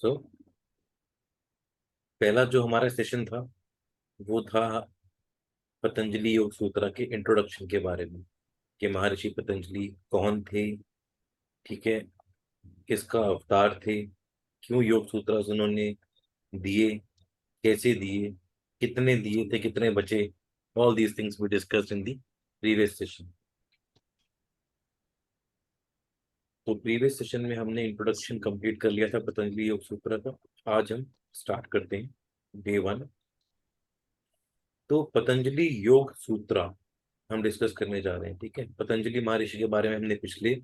सो पहला जो हमारा सेशन था वो था पतंजलि योग सूत्र के इंट्रोडक्शन के बारे में, कि महर्षि पतंजलि कौन थे, ठीक है, किसका अवतार थे, क्यों योग सूत्र उन्होंने दिए, कैसे दिए, कितने दिए थे, कितने बचे। All these things we discussed in the previous session. तो प्रीवियस सेशन में हमने इंट्रोडक्शन कंप्लीट कर लिया था पतंजलि योग सूत्र का। आज हम स्टार्ट करते हैं डे 1। तो पतंजलि योग सूत्र हम डिस्कस करने जा रहे हैं, ठीक है। पतंजलि महर्षि के बारे में हमने पिछले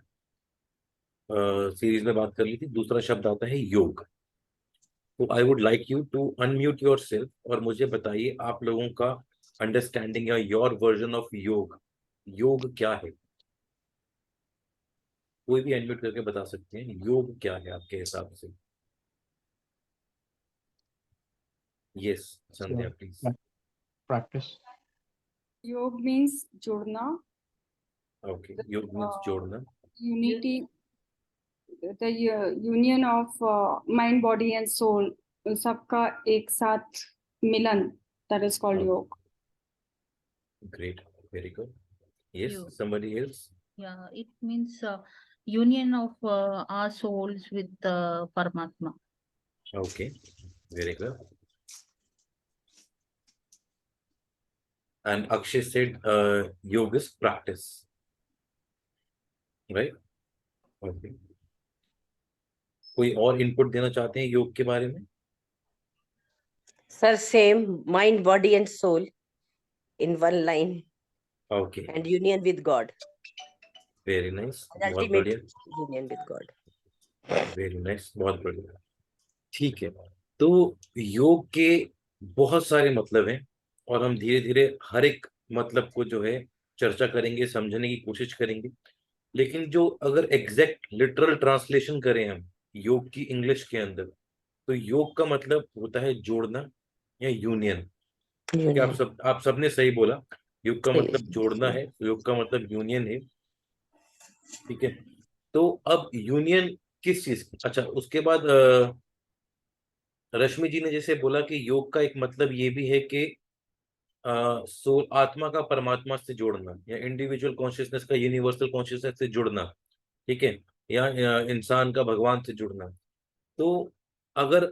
सीरीज में बात कर ली थी। दूसरा शब्द आता है योग। तो I would like you to unmute yourself और मुझे बताइए आप लोगों का अंडरस्टैंडिंग या योर वर्जन ऑफ योग। योग क्या है? कोई भी अनम्यूट करके बता सकते हैं योग क्या है आपके हिसाब से। Yes, Sandhya please. Practice. योग मीन्स जुड़ना, ओके, योग मीन्स जोड़ना। unity, the union of mind, body and soul, उन सबका एक साथ मिलन, that is called योग. Great, very good. Yes, योग. somebody else. Yeah, it means union of our souls with Paramatma. Okay, very good. And Akshay said yoga is practice, right? Okay. कोई और input देना चाहते हैं योग के बारे में? Sir, same mind, body, and soul in one line, Okay, and union with God. very nice. And बहुत ultimate बढ़िया, union with God. very nice, बहुत बढ़िया। ठीक है, तो योग के बहुत सारे मतलब हैं और हम धीरे धीरे हर एक मतलब को जो है चर्चा करेंगे, समझने की कोशिश करेंगे। लेकिन जो अगर एग्जैक्ट लिटरल ट्रांसलेशन करें हम योग की इंग्लिश के अंदर, तो योग का मतलब होता है जोड़ना या यूनियन। ठीक है, Union. आप सबने सही बोला। योग का सही मतलब जोड़ना है, योग का मतलब यूनियन है, ठीक है। तो अब यूनियन किस चीज की? अच्छा, उसके बाद रश्मि जी ने जैसे बोला कि योग का एक मतलब ये भी है कि सोल, आत्मा का परमात्मा से जोड़ना या इंडिविजुअल कॉन्शियसनेस का यूनिवर्सल कॉन्शियसनेस से जुड़ना, ठीक है, या इंसान का भगवान से जुड़ना। तो अगर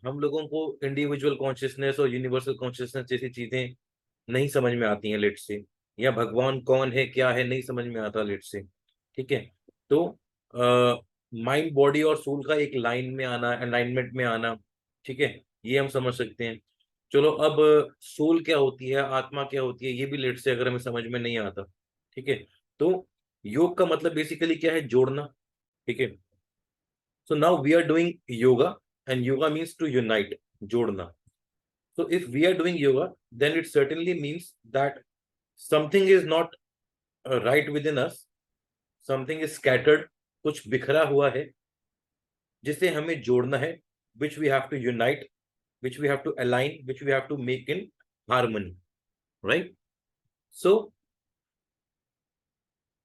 हम लोगों को इंडिविजुअल कॉन्शियसनेस और यूनिवर्सल कॉन्शियसनेस जैसी चीजें नहीं समझ में आती हैं लेट से, या भगवान कौन है क्या है नहीं समझ में आता लेट से, ठीक है, तो माइंड बॉडी और सोल का एक लाइन में आना, अलाइनमेंट में आना, ठीक है, ये हम समझ सकते हैं। चलो, अब सोल क्या होती है, आत्मा क्या होती है, ये भी लेट से अगर हमें समझ में नहीं आता, ठीक है, तो योग का मतलब बेसिकली क्या है? जोड़ना, ठीक है। So now we are doing yoga, and yoga means to unite, jodna. So if we are doing yoga, then it certainly means that something is not right within us, something is scattered, कुछ बिखरा हुआ है जिसे हमें जोड़ना है, which we have to unite, which we have to align, which we have to make in harmony, right? So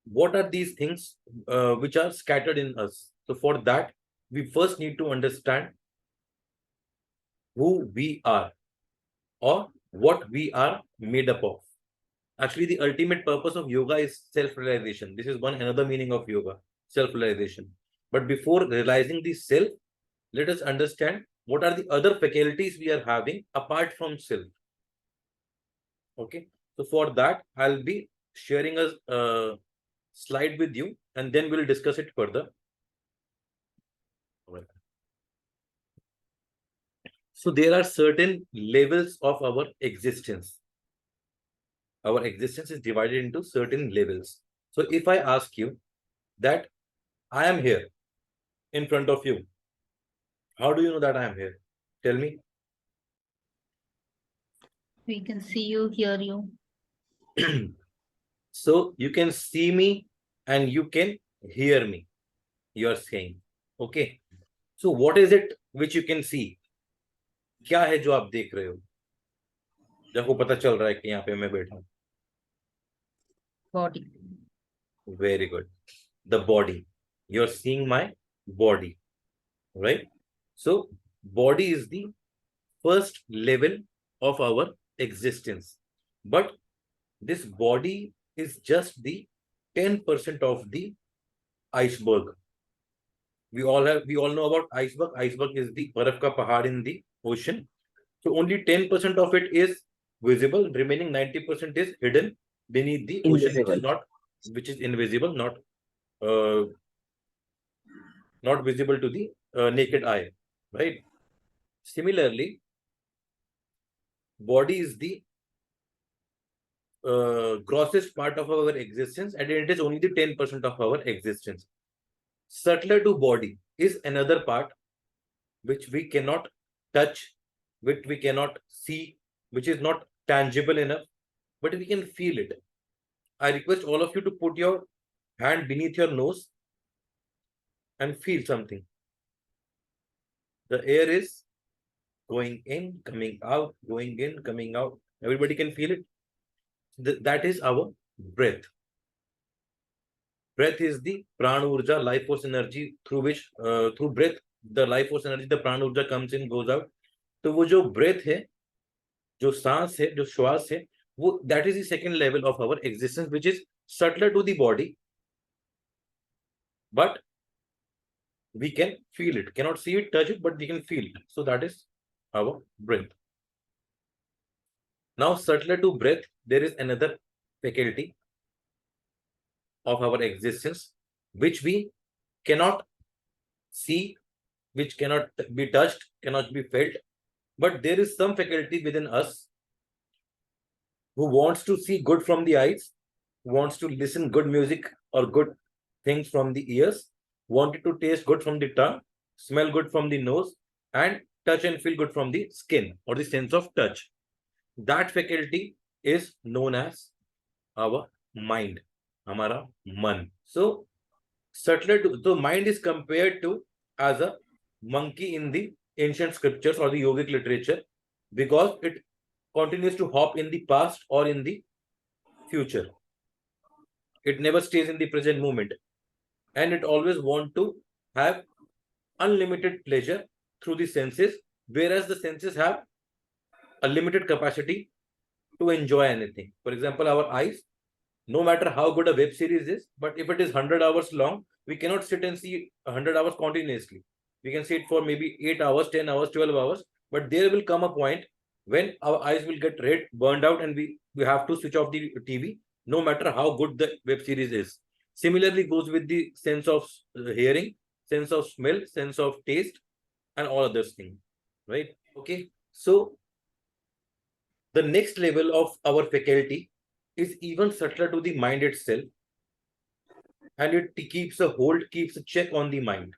what are these things which are scattered in us? So for that, we first need to understand who we are or what we are made up of. Actually, the ultimate purpose of yoga is self-realization. This is one another meaning of yoga, self-realization. But before realizing the self, let us understand what are the other faculties we are having apart from self. Okay, so for that, I'll be sharing a slide with you, and then we'll discuss it further. So there are certain levels of our existence. Our existence is divided into certain levels. So if I ask you that I am here in front of you, how do you know that I am here? Tell me. We can see you, hear you. So you can see me and you can hear me. You are saying, okay. So what is it which you can see? क्या है जो आप देख रहे हो, जब को पता चल रहा है कि यहाँ पे मैं बैठा हूँ? Body. Very good. The body. You're seeing my body, right? So body is the first level of our existence. But this body is just the 10% of the iceberg. We all know about iceberg. Iceberg is the barf ka pahad in the ocean. So only 10% of it is visible. Remaining 90% is hidden beneath the ocean, Invisible. which is invisible, not visible to the naked eye, right? Similarly, body is the grossest part of our existence, and it is only the 10% of our existence. Subtler to body is another part which we cannot touch, which we cannot see, which is not tangible enough, but we can feel it. I request all of you to put your hand beneath your nose and feel something. The air is going in, coming out, going in, coming out. Everybody can feel it. That is our breath. Breath is the prana urja, life force energy, through which, through breath, the life force energy, the prana urja comes in, goes out. तो वो जो breath है, जो सांस है, जो श्वास है, वो that is the second level of our existence, which is subtler to the body, but we can feel it. Cannot see it, touch it, but we can feel it. So that is our breath. Now, subtler to breath, there is another faculty of our existence, which we cannot see, which cannot be touched, cannot be felt, but there is some faculty within us who wants to see good from the eyes, wants to listen good music or good things from the ears, wanted to taste good from the tongue, smell good from the nose, and touch and feel good from the skin or the sense of touch. That faculty is known as our mind, hamara man. So subtler to, so mind is compared to as a monkey in the ancient scriptures or the yogic literature, because it continues to hop in the past or in the future. It never stays in the present moment, and it always wants to have unlimited pleasure through the senses, whereas the senses have a limited capacity to enjoy anything. For example, our eyes, no matter how good a web series is, but if it is 100 hours long, we cannot sit and see 100 hours continuously. We can see it for maybe 8 hours, 10 hours, 12 hours, but there will come a point when our eyes will get red, burned out, and we have to switch off the TV, no matter how good the web series is. Similarly goes with the sense of hearing, sense of smell, sense of taste, and all other things, right? Okay, so the next level of our faculty is even subtler to the mind itself, and it keeps a hold, keeps a check on the mind,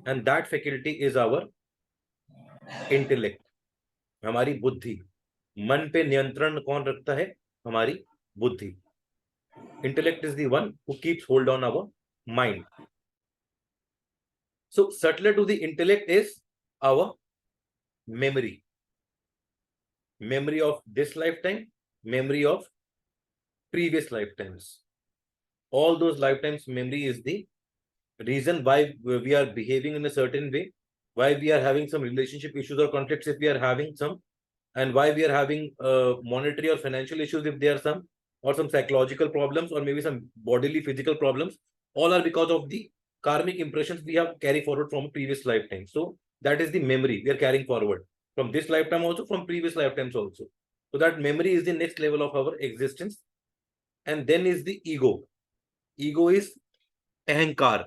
and that faculty is our intellect, हमारी बुद्धि. मन पे नियंत्रण कौन रखता है? हमारी बुद्धि. Intellect is the one who keeps hold on our mind. So subtler to the intellect is our memory. Memory of this lifetime, memory of previous lifetimes. All those lifetimes memory is the reason why we are behaving in a certain way, why we are having some relationship issues or conflicts if we are having some, and why we are having monetary or financial issues if there are some, or some psychological problems, or maybe some bodily physical problems. All are because of the karmic impressions we have carried forward from a previous lifetime. So that is the memory we are carrying forward from this lifetime also, from previous lifetimes also. So that memory is the next level of our existence. And then is the ego. Ego is ahankar.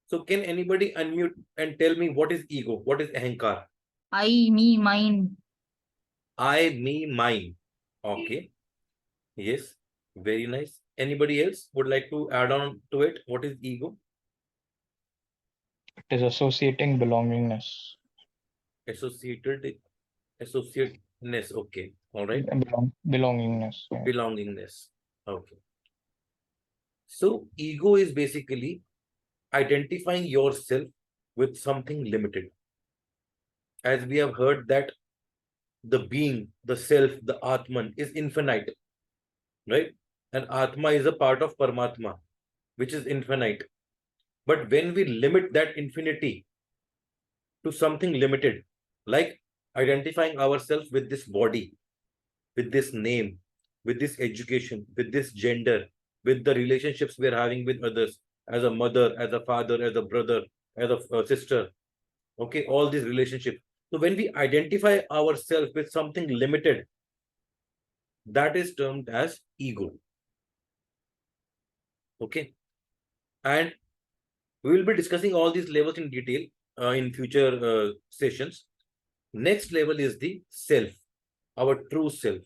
So can anybody unmute and tell me what is ego? What is ahankar? I, me, mine. I, me, mine. Okay. Yes. Very nice. Anybody else would like to add on to it? What is ego? It is associating belongingness. Associatedness. Okay. All right. Belongingness. Yeah. Belongingness. Okay. So ego is basically identifying yourself with something limited. As we have heard that the being, the self, the Atman is infinite, right? And Atma is a part of Paramatma, which is infinite. But when we limit that infinity to something limited, like identifying ourselves with this body, with this name, with this education, with this gender, with the relationships we're having with others, as a mother, as a father, as a brother, as a sister. Okay, all these relationships. So when we identify ourselves with something limited, that is termed as ego. Okay, and we will be discussing all these levels in detail in future sessions. Next level is the self, our true self,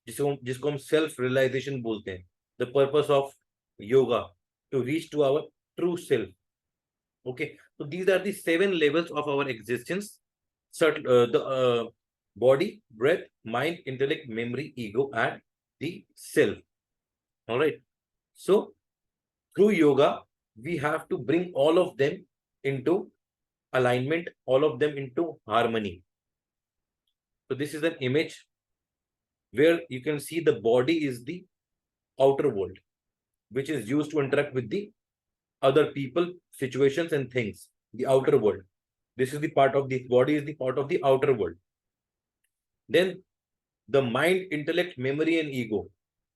जिसको हम self realization बोलते हैं. The purpose of yoga to reach to our true self. Okay, so these are the 7 levels of our existence. The body, breath, mind, intellect, memory, ego, and the self. All right. So through yoga, we have to bring all of them into alignment, all of them into harmony. So this is an image where you can see the body is the outer world, which is used to interact with the other people, situations, and things. The outer world. This is the part of the body, is the part of the outer world. Then the mind, intellect, memory, and ego.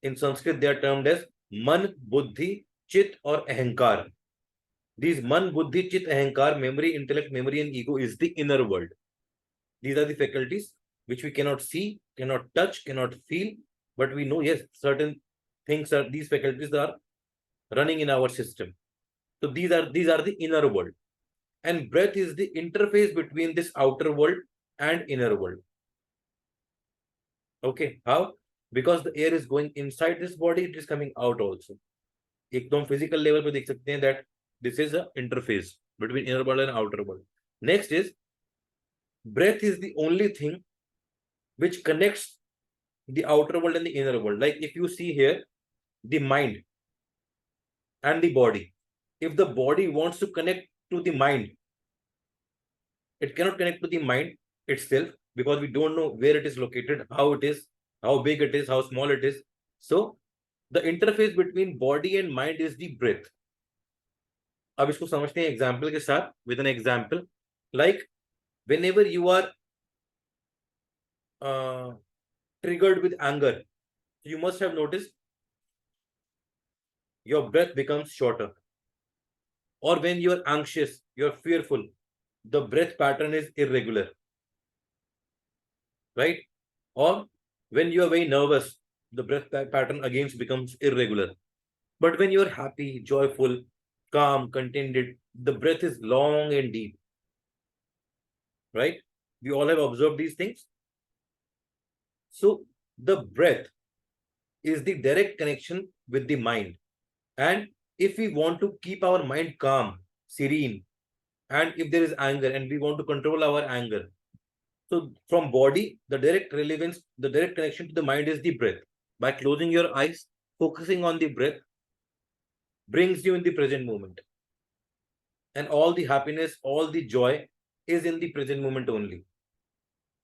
In Sanskrit, they are termed as man, buddhi, chit, or ahankar. These man, buddhi, chit, ahankar, memory, intellect, memory, and ego is the inner world. These are the faculties which we cannot see, cannot touch, cannot feel, but we know, yes, certain things are, these faculties are running in our system. So these are the inner world. And breath is the interface between this outer world and inner world. Okay, how? Because the air is going inside this body, it is coming out also. एकदम physical level पे देख सकते हैं that this is a interface between inner world and outer world. Next is, breath is the only thing which connects the outer world and the inner world. Like if you see here, the mind and the body. If the body wants to connect to the mind, it cannot connect to the mind itself because we don't know where it is located, how it is, how big it is, how small it is. So the interface between body and mind is the breath. अब इसको समझते हैं example के साथ. With an example, like whenever you are triggered with anger, you must have noticed your breath becomes shorter. Or when you are anxious, you are fearful, the breath pattern is irregular, right? Or when you are very nervous, the breath pattern again becomes irregular. But when you are happy, joyful, calm, contented, the breath is long and deep, right? We all have observed these things. So the breath is the direct connection with the mind. And if we want to keep our mind calm, serene, and if there is anger and we want to control our anger, so from body, the direct relevance, the direct connection to the mind is the breath. By closing your eyes, focusing on the breath brings you in the present moment. And all the happiness, all the joy is in the present moment only.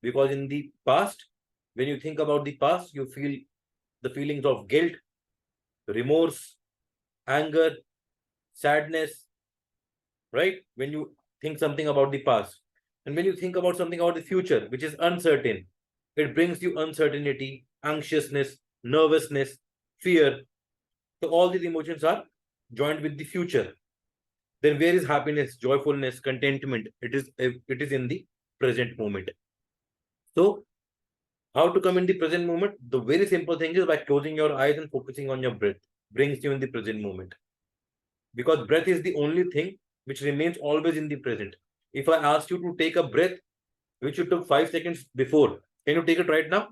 Because in the past, when you think about the past, you feel the feelings of guilt, remorse, anger, sadness, right? When you think something about the past. And when you think about something about the future, which is uncertain, it brings you uncertainty, anxiousness, nervousness, fear. So all these emotions are joined with the future. Then where is happiness, joyfulness, contentment? It is in the present moment. So how to come in the present moment? The very simple thing is by closing your eyes and focusing on your breath brings you in the present moment. Because breath is the only thing which remains always in the present. If I ask you to take a breath which you took 5 seconds before, can you take it right now?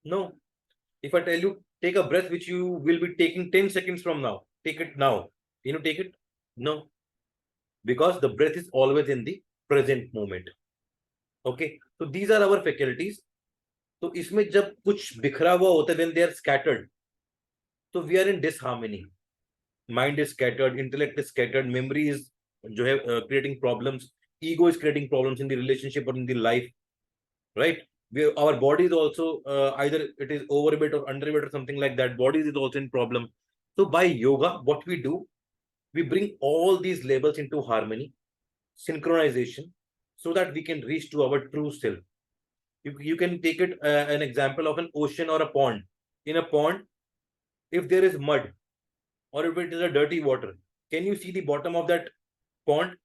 No. If I tell you take a breath which you will be taking 10 seconds from now, take it now. Can you take it? No. Because the breath is always in the present moment. Okay. So these are our faculties. तो इसमें जब कुछ बिखरा हुआ होता है, when they are scattered, so we are in disharmony. Mind is scattered, intellect is scattered, memory is जो है creating problems, ego is creating problems in the relationship or in the life, right? Our body is also either it is overweight or underweight or something like that. Body is also in problem. So by yoga, what we do, we bring all these levels into harmony, synchronization so that we can reach to our true self. You can take it an example of an ocean or a pond. In a pond, if there is mud or if it is a dirty water, can you see the bottom of that pond?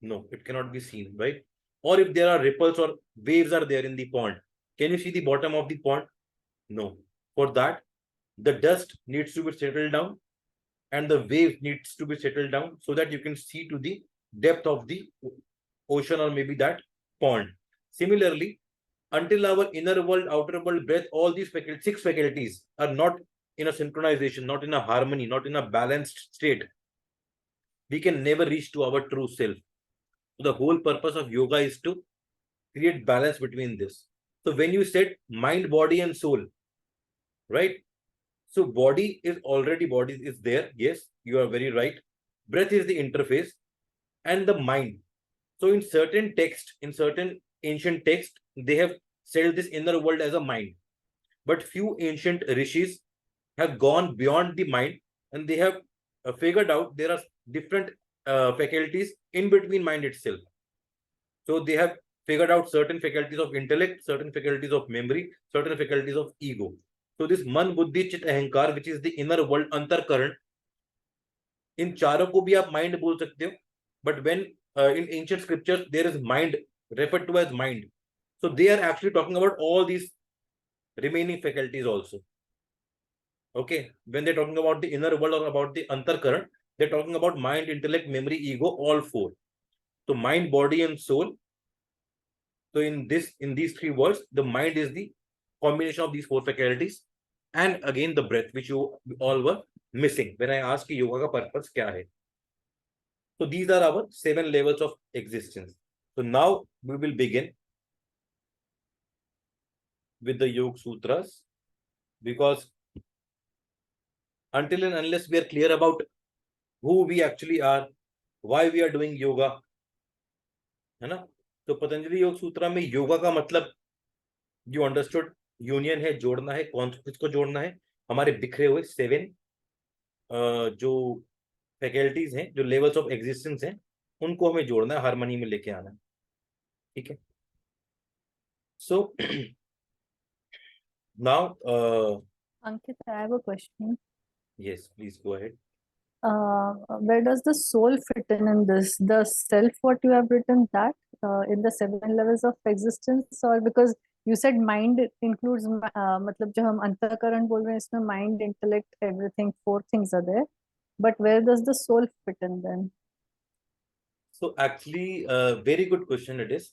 No, it cannot be seen, right? Or if there are ripples or waves are there in the pond, can you see the bottom of the pond? No. For that, the dust needs to be settled down and the wave needs to be settled down so that you can see to the depth of the ocean or maybe that pond. Similarly, until our inner world, outer world, breath, all these six faculties are not in a synchronization, not in a harmony, not in a balanced state, we can never reach to our true self. The whole purpose of yoga is to create balance between this. So when you said mind, body, and soul, right? So body is there. Yes, you are very right. Breath is the interface and the mind. So in certain text, in certain ancient text, they have said this inner world as a mind. But few ancient rishis have gone beyond the mind and they have figured out there are different faculties in between mind itself. So they have figured out certain faculties of intellect, certain faculties of memory, certain faculties of ego. So this man, buddhi, chit, ahankar, which is the inner world, antarkaran, in चारों को भी आप mind बोल सकते हो. But when in ancient scriptures there is mind referred to as mind, so they are actually talking about all these remaining faculties also. Okay, when they're talking about the inner world or about the antarkaran, they're talking about mind, intellect, memory, ego, all four. So mind, body, and soul. So in these three words, the mind is the combination of these four faculties, and again the breath, which you all were missing when I asked yoga ka purpose kya hai. So these are our 7 levels of existence. So now we will begin with the Yoga Sutras, because until and unless we are clear about who we actually are, why we are doing yoga, है ना? तो पतंजलि योग सूत्र में योगा का मतलब you understood, union है, जोड़ना है. कौन किसको जोड़ना है? हमारे बिखरे हुए 7 जो फैकल्टीज हैं, जो लेवल्स ऑफ एग्जिस्टेंस हैं, उनको हमें जोड़ना है, हार्मनी में लेके आना है. ठीक है. So now Ankit, I have a question. yes, please go ahead. Where does the soul fit in this? The self, what you have written, that in the 7 levels of existence, or because you said mind includes, मतलब जो हम अंतःकरण बोल रहे हैं इसमें mind, intellect, everything, 4 things are there. But where does the soul fit in then? So actually, very good question it is.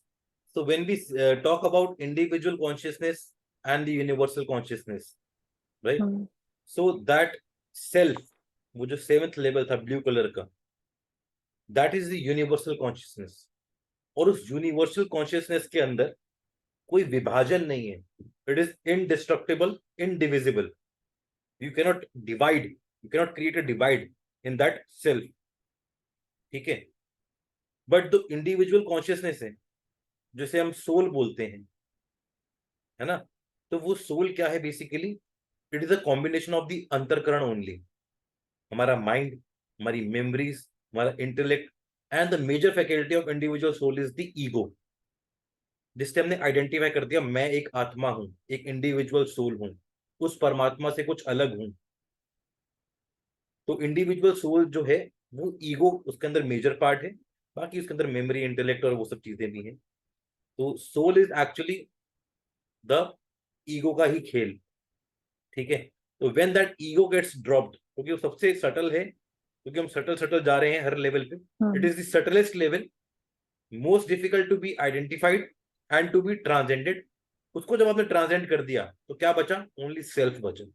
So when we talk about individual consciousness and the universal consciousness, right? So that self, वो जो 7th level था blue color का, that is the universal consciousness. और उस universal consciousness के अंदर कोई विभाजन नहीं है. It is indestructible, indivisible. You cannot divide, you cannot create a divide in that self. ठीक है. But the individual consciousness है, जिसे हम soul बोलते हैं, है ना? तो वो soul क्या है basically? It is a combination of the अंतर्करण only. हमारा mind, हमारी memories, हमारा intellect, and the major faculty of individual soul is the ego. जिससे हमने आइडेंटिफाई कर दिया मैं एक आत्मा हूं, एक इंडिविजुअल सोल हूं, उस परमात्मा से कुछ अलग हूं. तो इंडिविजुअल सोल जो है वो ईगो उसके अंदर मेजर पार्ट है, बाकी उसके अंदर मेमोरी, इंटेलेक्ट और वो सब चीजें भी हैं. तो soul is actually the ego का ही खेल. ठीक है. तो when that ego gets dropped, क्योंकि वो सबसे सटल है, क्योंकि हम सटल जा रहे हैं हर लेवल पे. It is the subtlest level, most difficult to be identified and to be transcended. उसको जब आपने ट्रांसेंड कर दिया तो क्या बचा? ओनली सेल्फ बचा.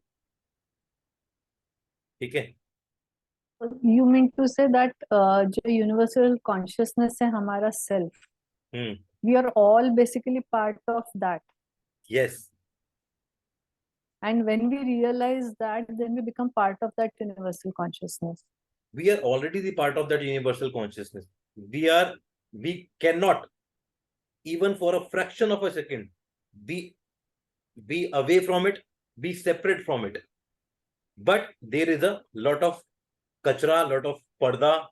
ठीक है. You mean to say that जो universal consciousness है हमारा self, we are all basically part of that. Yes. And when we realize that, then we become part of that universal consciousness. We are already the part of that universal consciousness. We cannot, even for a fraction of a second, be away from it, be separate from it. But there is a lot of kachra, lot of parda,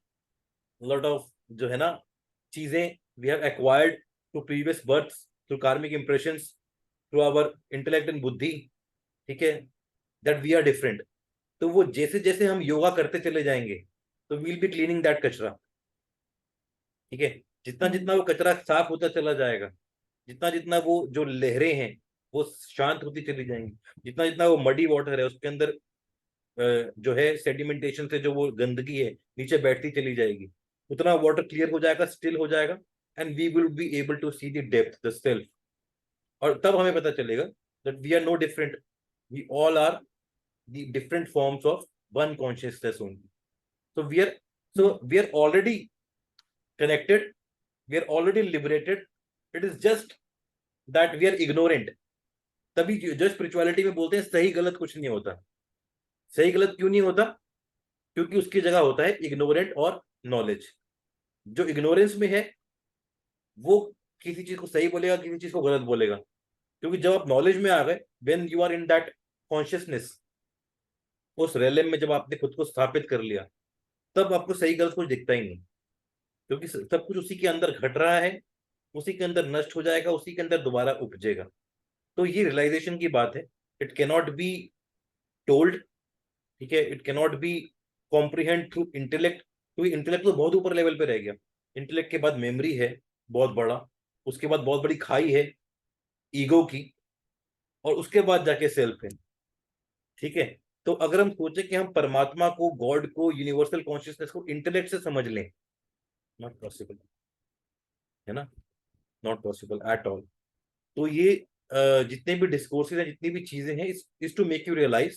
lot of जो है ना चीजें we have acquired through previous births, through karmic impressions, through our intellect and buddhi, ठीक है, that we are different. तो वो जैसे जैसे हम योगा करते चले जाएंगे तो वील बी क्लीनिंग दैट कचरा, ठीक है। जितना जितना वो कचरा साफ होता चला जाएगा, जितना जितना वो जो लहरें हैं वो शांत होती चली जाएंगी, जितना जितना वो मडी वाटर है उसके अंदर जो है सेडिमेंटेशन से जो वो गंदगी है नीचे बैठती चली जाएगी, उतना वाटर क्लियर हो जाएगा, स्टिल हो जाएगा, and we will be able to see the depth, the self. और तब हमें पता चलेगा that we are no different, we all are the different forms of one consciousness only. so we are we are already connected, we are already liberated, it is just that we are ignorant। तभी जो spirituality में बोलते हैं सही गलत कुछ नहीं होता। सही गलत क्यों नहीं होता? क्योंकि उसकी जगह होता है इग्नोरेंट और नॉलेज। जो इग्नोरेंस में है वो किसी चीज को सही बोलेगा, किसी चीज को गलत बोलेगा। क्योंकि जब आप नॉलेज में आ गए, when you are in that consciousness, उस रेलम में जब आपने खुद को स्थापित कर लिया, तब आपको सही गलत कुछ दिखता ही नहीं, क्योंकि सब कुछ उसी के अंदर घट रहा है, उसी के अंदर नष्ट हो जाएगा, उसी के अंदर दोबारा उपजेगा। तो ये रियलाइजेशन की बात है। इट कैनॉट बी टोल्ड, ठीक है, it cannot be comprehend through intellect, क्योंकि इंटेलेक्ट तो बहुत ऊपर लेवल पे रह गया। इंटेलेक्ट के बाद मेमोरी है बहुत बड़ा, उसके बाद बहुत बड़ी खाई है ईगो की, और उसके बाद जाके सेल्फ है, ठीक है। तो अगर हम सोचे कि हम परमात्मा को, गॉड को, यूनिवर्सल कॉन्शियसनेस को इंटेलेक्ट से समझ लें, नॉट पॉसिबल, है ना, नॉट पॉसिबल एट ऑल। तो ये जितने भी डिस्कोर्सेज हैं, जितनी भी चीजें हैं, is to make you realise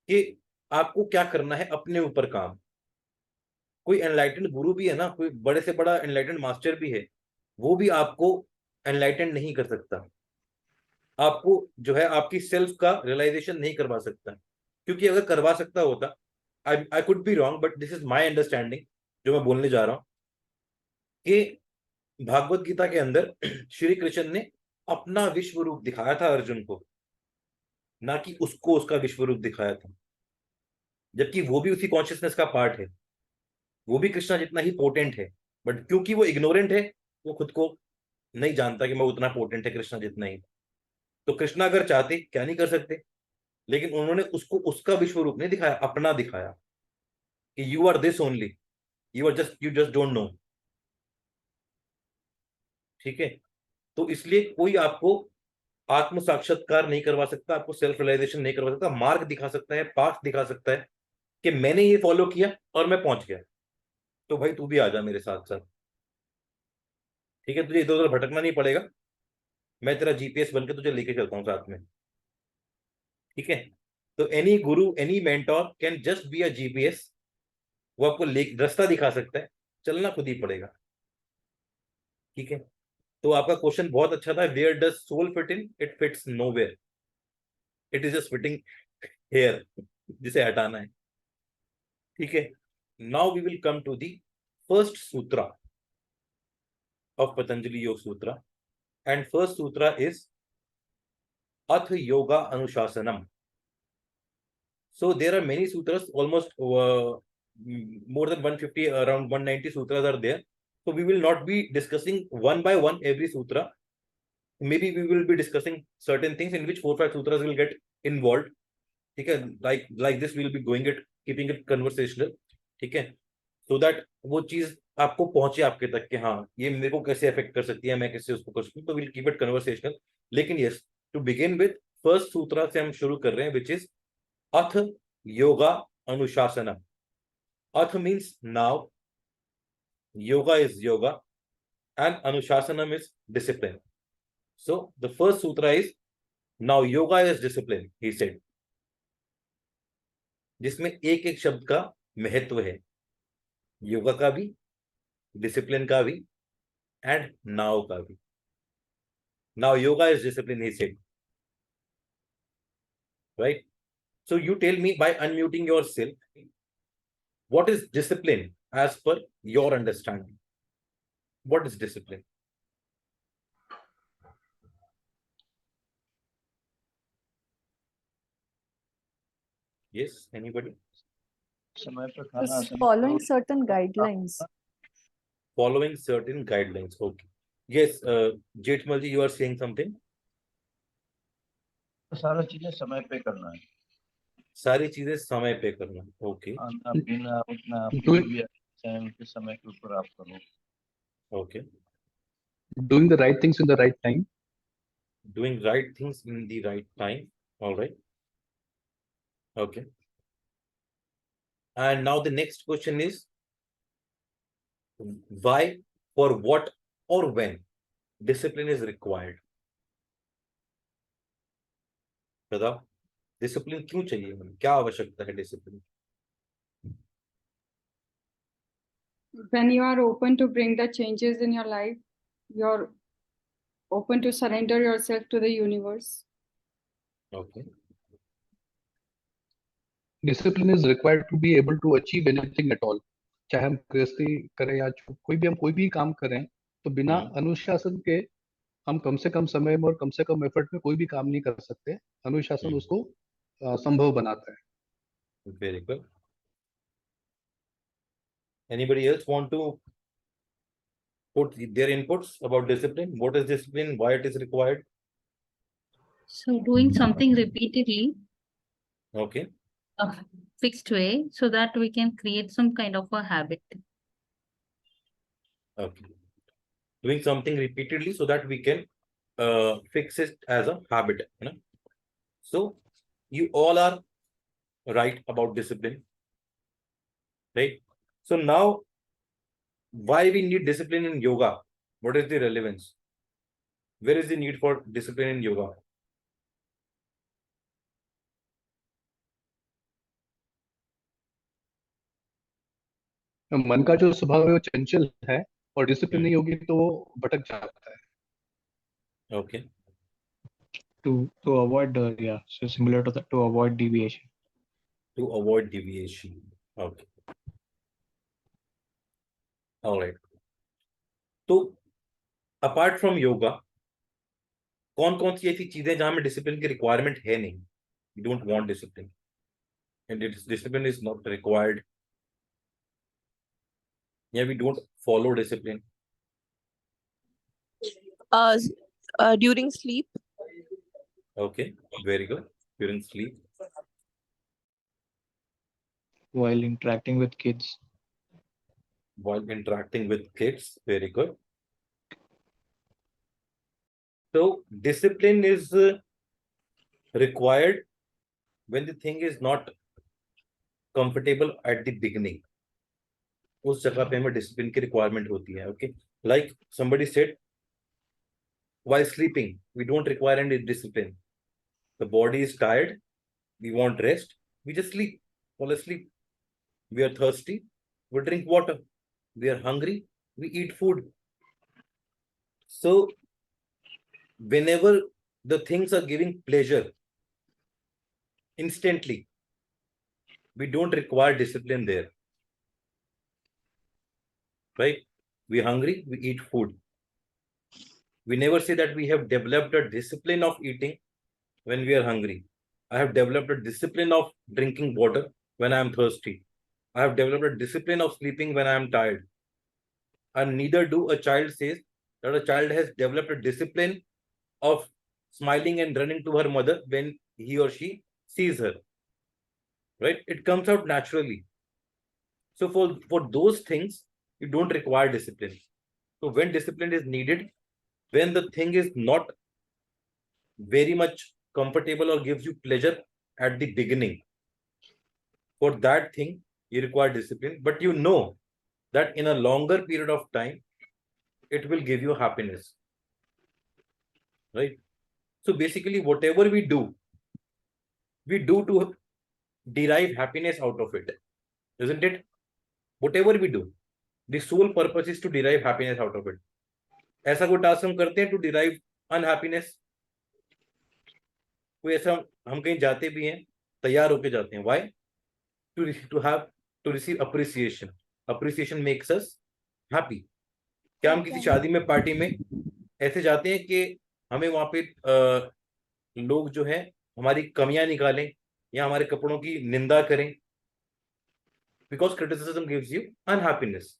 कि आपको क्या करना है, अपने ऊपर काम। कोई एनलाइटेंड गुरु भी है ना, कोई बड़े से बड़ा एनलाइटेंड मास्टर भी है, वो भी आपको एनलाइटेंड नहीं कर सकता, आपको जो है आपकी सेल्फ का रियलाइजेशन नहीं करवा सकता। क्योंकि अगर करवा सकता होता, I could be wrong but this is my understanding जो मैं बोलने जा रहा हूं, कि भागवत गीता के अंदर श्री कृष्ण ने अपना विश्व रूप दिखाया था अर्जुन को, ना कि उसको उसका विश्व रूप दिखाया था। जबकि वो भी उसी कॉन्शियसनेस का पार्ट है, वो भी कृष्णा जितना ही पोटेंट है, बट क्योंकि वो इग्नोरेंट है, वो खुद को नहीं जानता कि मैं उतना पोटेंट है कृष्णा जितना ही। तो कृष्णा अगर चाहते क्या नहीं कर सकते, लेकिन उन्होंने उसको उसका विश्व रूप नहीं दिखाया, अपना दिखाया कि you are this only, you just don't know, ठीक है। तो इसलिए कोई आपको आत्म साक्षात्कार नहीं करवा सकता, आपको सेल्फ रियलाइजेशन नहीं करवा सकता, मार्ग दिखा सकता है, पाथ दिखा सकता है कि मैंने ये फॉलो किया और मैं पहुंच गया, तो भाई तू भी आ जा मेरे साथ साथ, ठीक है। तुझे इधर उधर भटकना नहीं पड़ेगा, मैं तेरा जीपीएस बनकर तुझे लेके चलता हूँ साथ में, ठीक है। तो any Guru, any mentor can just be a GPS, वो आपको रास्ता दिखा सकता है, चलना खुद ही पड़ेगा, ठीक है। तो आपका क्वेश्चन बहुत अच्छा था, where does soul fit in? It fits nowhere, it is just fitting here, जिसे हटाना है, ठीक है। Now we will come to the first sutra of Patanjali yoga sutra, and first sutra is अथ योगा अनुशासनम। So there are many sutras, almost more than 150, around 190 sutras are there. So we will not be discussing one by one every sutra. Maybe we will be discussing certain things in which 4-5 sutras will get involved. ठीक है, like this we will be going it, keeping it conversational, ठीक है, so that वो चीज आपको पहुंचे आपके तक कि हाँ ये मेरे को कैसे अफेक्ट कर सकती है, मैं कैसे उसको कर सकती हूँ, तो विल कीप इट कन्वर्सेशनल। लेकिन yes, to begin with first sutra से हम शुरू कर रहे हैं, विच इज अथ योगा अनुशासनम। अथ means now, yoga is yoga, and anushasanam is discipline. So the first sutra is now yoga is discipline, he said, जिसमें एक एक शब्द का महत्व है, योगा का भी, डिसिप्लिन का भी, एंड नाउ का भी। Now yoga is discipline, he said, right? So you tell me, by unmuting yourself, what is discipline as per your understanding? What is discipline? Yes, anybody? समय पर खाना Just following certain guidelines. following certain guidelines. Okay. Yes, Jethmal ji, you are saying something. सारा चीजें समय पे करना है, सारी चीजें समय पे करना. Okay. बिना उतना Doing भी टाइम के समय के ऊपर आप करो. Okay. doing the right things in the right time. Doing right things in the right time. All right. Okay. And now the next question is, why, for what, or when discipline is required? बताओ, discipline क्यों चाहिए हमें, क्या आवश्यकता है discipline? When you are open to bring the changes in your life, you're open to surrender yourself to the universe. Okay. Discipline is required to be able to achieve anything at all. चाहे हम गृहस्थी करें या कोई भी काम करें, तो बिना अनुशासन के हम कम से कम समय में और कम से कम एफर्ट में कोई भी काम नहीं कर सकते. अनुशासन उसको संभव बनाता है. Very good. Anybody else want to put their inputs about discipline? What is discipline? Why it is required? So doing something repeatedly, Okay. a fixed way, so that we can create some kind of a habit. Okay. Doing something repeatedly so that we can fix it as a habit. You know? So you all are right about discipline, right? So now, why we need discipline in yoga? What is the relevance? Where is the need for discipline in yoga? मन का जो स्वभाव है वो चंचल है, और discipline नहीं होगी तो वो भटक जाता है. Okay. To avoid so similar to that, to avoid deviation. To avoid deviation. Okay. All right. तो apart from yoga, कौन कौन सी ऐसी चीजें जहां में डिसिप्लिन की रिक्वायरमेंट है नहीं? We don't want discipline, and discipline is not required. Yeah, we don't follow discipline. During sleep. Okay, very good. During sleep. While interacting with kids. While interacting with kids, very good. So discipline is required when the thing is not comfortable at the beginning. उस जगह पे हमें discipline की requirement होती है. Okay, like somebody said, while sleeping we don't require any discipline. The body is tired, we want rest, we just sleep, fall asleep. We are thirsty, we drink water. We are hungry, we eat food. So whenever the things are giving pleasure instantly, we don't require discipline there, right? We're hungry, we eat food. We never say that we have developed a discipline of eating when we are hungry. I have developed a discipline of drinking water when I am thirsty. I have developed a discipline of sleeping when I am tired. And neither do a child says that a child has developed a discipline of smiling and running to her mother when he or she sees her, right? It comes out naturally. So for those things, you don't require discipline. So when discipline is needed, when the thing is not very much comfortable or gives you pleasure at the beginning, for that thing, you require discipline, but you know that in a longer period of time, it will give you happiness, right? So basically, whatever we do to derive happiness out of it, isn't it? Whatever we do, the sole purpose is to derive happiness out of it. ऐसा कोई task हम करते हैं to derive unhappiness? कोई ऐसा हम कहीं जाते भी हैं, तैयार होके जाते हैं, why? To receive appreciation. Appreciation makes us happy. क्या हम किसी शादी में, पार्टी में ऐसे जाते हैं कि हमें वहां पे लोग जो है हमारी कमियां निकालें या हमारे कपड़ों की निंदा करें? Because criticism gives you unhappiness.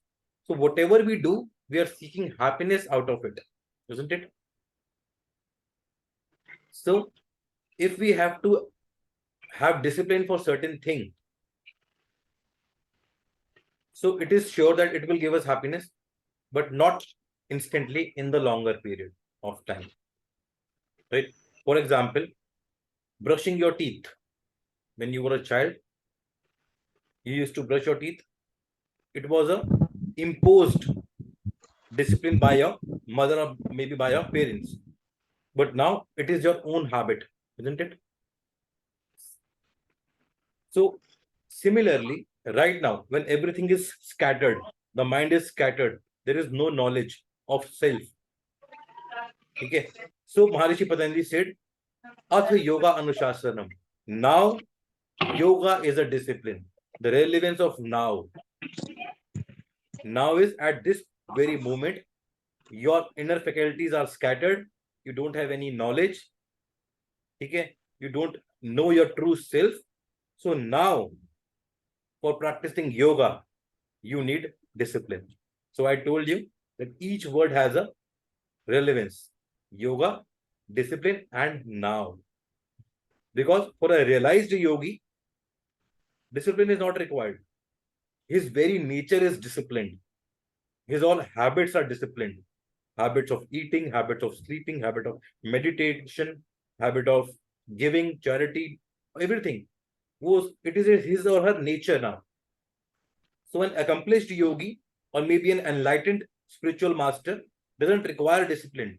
So whatever we do, we are seeking happiness out of it, isn't it? So if we have to have discipline for certain thing, so it is sure that it will give us happiness, but not instantly in the longer period of time, right? For example, brushing your teeth. When you were a child, you used to brush your teeth. It was a imposed discipline by your mother or maybe by your parents. But now it is your own habit, isn't it? So similarly, right now, when everything is scattered, the mind is scattered, there is no knowledge of self. Okay. So Maharishi Patanjali said, Ath Yoga Anushasanam. Now, yoga is a discipline. The relevance of now. Now is at this very moment, your inner faculties are scattered. You don't have any knowledge. Okay. You don't know your true self. So now, for practicing yoga, you need discipline. So I told you that each word has a relevance. Yoga, discipline, and now. Because for a realized yogi, discipline is not required. His very nature is disciplined. His all habits are disciplined. Habits of eating, habits of sleeping, habit of meditation, habit of giving, charity, everything. It is his or her nature now. So an accomplished yogi or maybe an enlightened spiritual master doesn't require discipline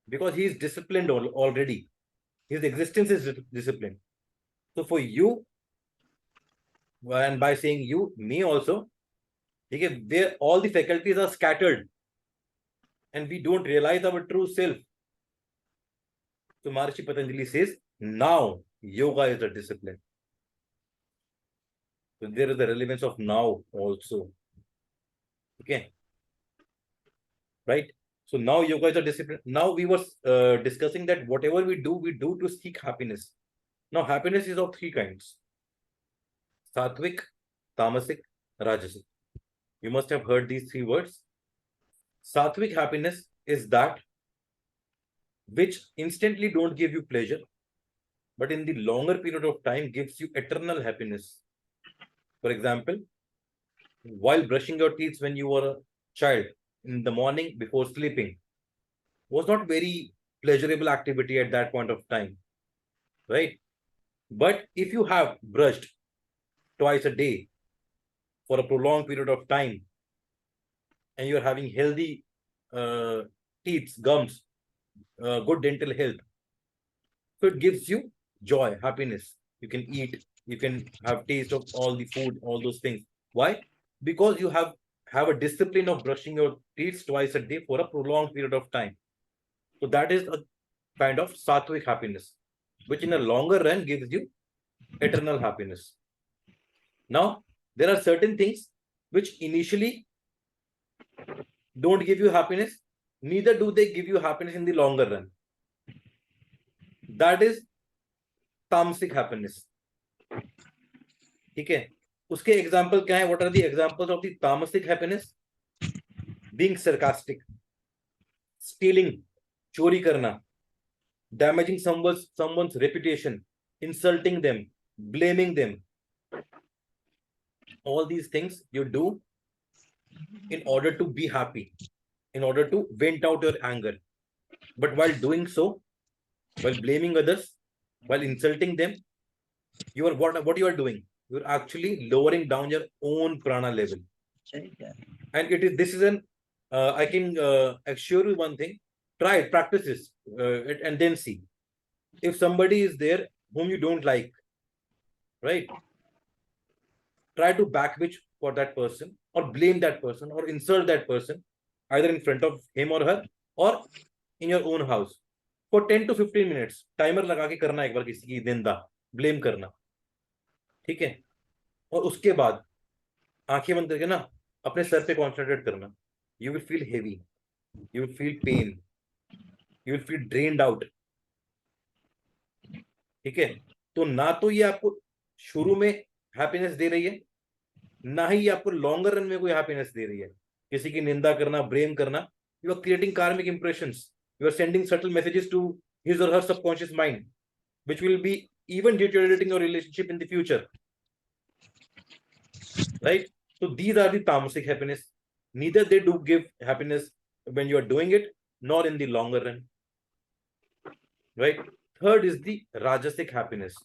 because he is disciplined already. His existence is disciplined. So for you, and by saying you, me also, okay, where all the faculties are scattered and we don't realize our true self. So Maharishi Patanjali says, now yoga is a discipline. So there is the relevance of now also. Okay. Right? So now yoga is a discipline. Now we were discussing that whatever we do to seek happiness. Now happiness is of three kinds. Sattvic, Tamasic, Rajasic. You must have heard these three words. Sattvic happiness is that which instantly don't give you pleasure, but in the longer period of time gives you eternal happiness. For example, while brushing your teeth when you were a child in the morning before sleeping was not very pleasurable activity at that point of time, right? But if you have brushed twice a day for a prolonged period of time and you're having healthy teeth, gums, good dental health, so it gives you joy, happiness. You can eat, you can have taste of all the food, all those things. Why? Because you have a discipline of brushing your teeth twice a day for a prolonged period of time. So that is a kind of sattvic happiness, which in a longer run gives you eternal happiness. Now, there are certain things which initially don't give you happiness, neither do they give you happiness in the longer run. That is tamasic happiness. ठीक है, उसके example क्या है? What are the examples of the tamasic happiness? Being sarcastic, stealing, चोरी करना, damaging someone's reputation, insulting them, blaming them. All these things you do in order to be happy, in order to vent out your anger. But while doing so, while blaming others, while insulting them, you are what you are doing? You're actually lowering down your own prana level. And this is an I can assure you one thing. Try it, practice this, and then see. If somebody is there whom you don't like, right? Try to backwitch for that person, or blame that person, or insult that person, either in front of him or her, or in your own house. For 10 to 15 minutes, timer लगा के करना एक बार किसी की निंदा, blame करना, ठीक है? और उसके बाद आंखें बंद करके ना अपने सर पे कॉन्सेंट्रेट करना. You will feel heavy, you will feel pain, you will feel drained out. ठीक है? तो ना तो ये आपको शुरू में हैप्पीनेस दे रही है, ना ही ये आपको लॉन्गर रन में कोई हैप्पीनेस दे रही है। किसी की निंदा करना, ब्लेम करना, you are creating karmic impressions, you are sending subtle messages to his or her subconscious mind, which will be even deteriorating your relationship in the future, right? So these are the tamasic happiness. Neither they do give happiness when you are doing it, nor in the longer run, right? Third is the rajasic happiness,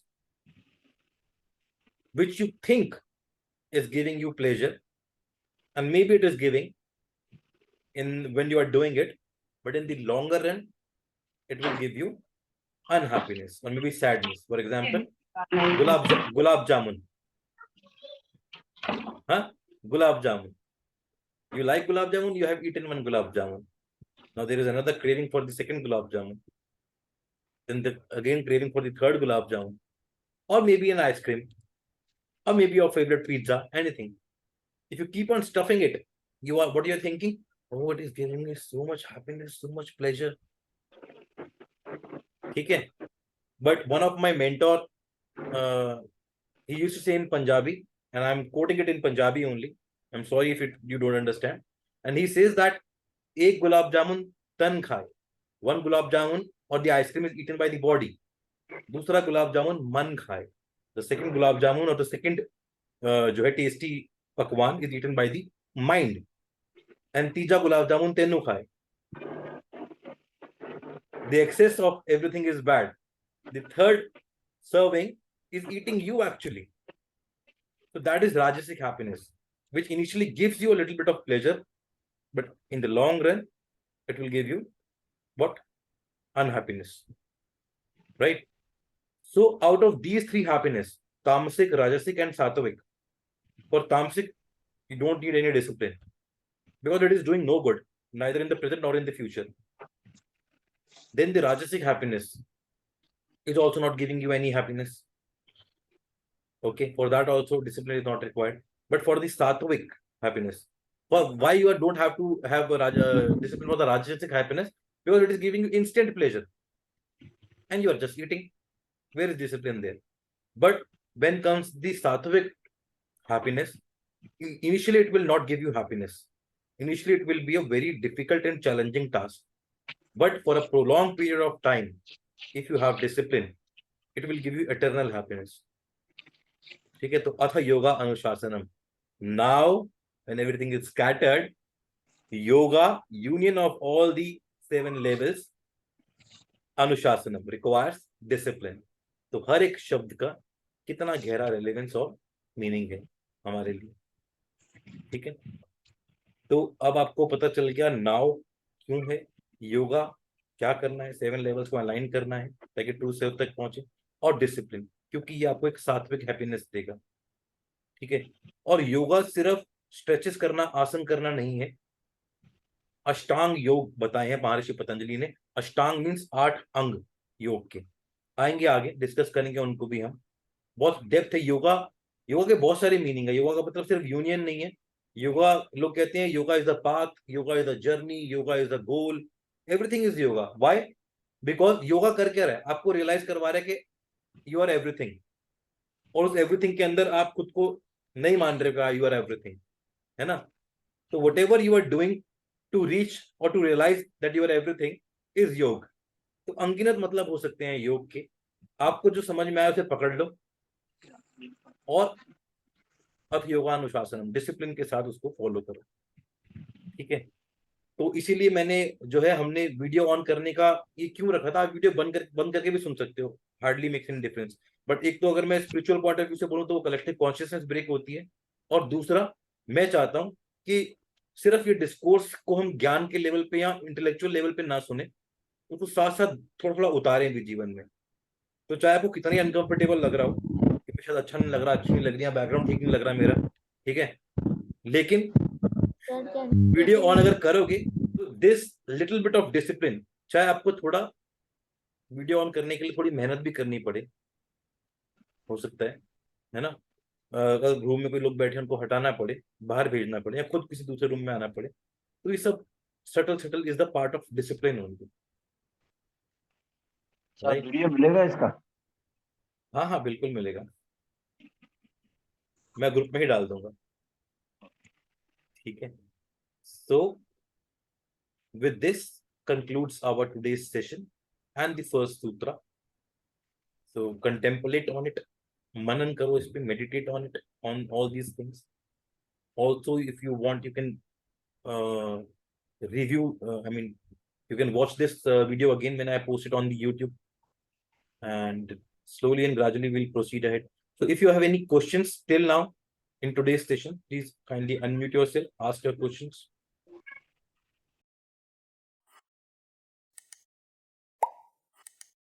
which you think is giving you pleasure, and maybe it is giving in when you are doing it, but in the longer run it will give you unhappiness or maybe sadness. For example, gulab jamun, huh? Gulab jamun, you like gulab jamun, you have eaten one gulab jamun. Now there is another craving for the second gulab jamun. Then again craving for the third gulab jamun, or maybe an ice cream, or maybe your favorite pizza, anything. If you keep on stuffing it, what you're thinking? Oh, it is giving me so much happiness, so much pleasure. Okay. But one of my mentor, he used to say in Punjabi, and I'm quoting it in Punjabi only. I'm sorry if you don't understand. And he says that एक gulab jamun tan खाए, one gulab jamun or the ice cream is eaten by the body, दूसरा गुलाब जामुन मन खाए, the second gulab jamun or the second जो है tasty पकवान is eaten by the mind, and तीजा गुलाब जामुन तेनू खाए. The excess of everything is bad. The third serving is eating you actually. So that is rajasic happiness, which initially gives you a little bit of pleasure, but in the long run it will give you what? Unhappiness, right? So out of these three happiness, tamasic, rajasic and sattvic, for tamasic you don't need any discipline because it is doing no good, neither in the present nor in the future. Then the rajasic happiness is also not giving you any happiness. Okay, for that also discipline is not required. But for the sattvic happiness, for why you don't have to have a discipline for the rajasic happiness? Because it is giving you instant pleasure and you are just eating. Where is discipline there? But when comes the sattvic happiness, initially it will not give you happiness. Initially it will be a very difficult and challenging task. But for a prolonged period of time, if you have discipline, it will give you eternal happiness. ठीक है, तो अथ योगा अनुशासनम. Now when everything is scattered, yoga, union of all the 7 levels, अनुशासनम requires discipline. तो हर एक शब्द का कितना गहरा रेलेवेंस और मीनिंग है हमारे लिए. ठीक है, तो अब आपको पता चल गया नाउ क्यों है योगा, क्या करना है, 7 लेवल्स को अलाइन करना है ताकि ट्रू सेल्फ तक पहुंचे, और डिसिप्लिन क्योंकि ये आपको एक सात्विक हैप्पीनेस देगा. ठीक है, और योगा सिर्फ स्ट्रेचेस करना, आसन करना नहीं है. अष्टांग योग बताए हैं महर्षि पतंजलि ने. अष्टांग मीन्स 8 अंग योग के. आएंगे आगे डिस्कस करेंगे उनको भी हम. बहुत डेप्थ है योगा. योगा के बहुत सारे मीनिंग है. योगा का मतलब सिर्फ यूनियन नहीं है. योगा, लोग कहते हैं yoga is the path, yoga is the journey, yoga is the goal, everything is yoga. Why? Because yoga कर क्या रहा है, आपको रियलाइज करवा रहा है कि यू आर एवरीथिंग, और उस एवरीथिंग के अंदर आप खुद को नहीं मान रहे यू आर एवरीथिंग, है ना. तो whatever you are doing to reach or to realise that you are everything is yoga. तो अनगिनत मतलब हो सकते हैं योग के. आपको जो समझ में आया उसे पकड़ लो और अथ योगानुशासनम डिसिप्लिन के साथ उसको फॉलो करो. ठीक है, तो इसीलिए मैंने जो है हमने वीडियो ऑन करने का ये क्यों रखा था. आप वीडियो बंद करके भी सुन सकते हो, hardly makes any difference. But एक तो अगर मैं स्पिरिचुअल पॉइंट ऑफ व्यू से बोलूं तो वो कलेक्टिव कॉन्शियसनेस ब्रेक होती है, और दूसरा मैं चाहता हूं कि सिर्फ ये डिस्कोर्स को हम ज्ञान के लेवल पे या इंटेलेक्चुअल लेवल पे ना सुने, तो साथ साथ थोड़ा थोड़ा उतारें भी जीवन में. तो चाहे आपको कितना ही अनकंफर्टेबल लग रहा हो कि शायद अच्छा नहीं लग रहा, अच्छी नहीं लग रही, बैकग्राउंड ठीक नहीं लग रहा मेरा, ठीक है, लेकिन वीडियो ऑन अगर करोगे तो this little bit of discipline, चाहे आपको थोड़ा वीडियो ऑन करने के लिए थोड़ी मेहनत भी करनी पड़े, हो सकता है ना. अगर रूम में कोई लोग बैठे उनको हटाना पड़े, बाहर भेजना पड़े, या खुद किसी दूसरे रूम में आना पड़े, तो ये सब subtle is the part of discipline only. Video मिलेगा इसका? हाँ हाँ बिल्कुल मिलेगा, मैं ग्रुप में ही डाल दूंगा. ठीक है. So with this concludes our today's session and the first sutra. So contemplate on it, manan karo is pe, meditate on it, on all these things. Also, if you want, you can review. You can watch this video again when I post it on the YouTube, and slowly and gradually we'll proceed ahead. So if you have any questions till now in today's session, please kindly unmute yourself, ask your questions.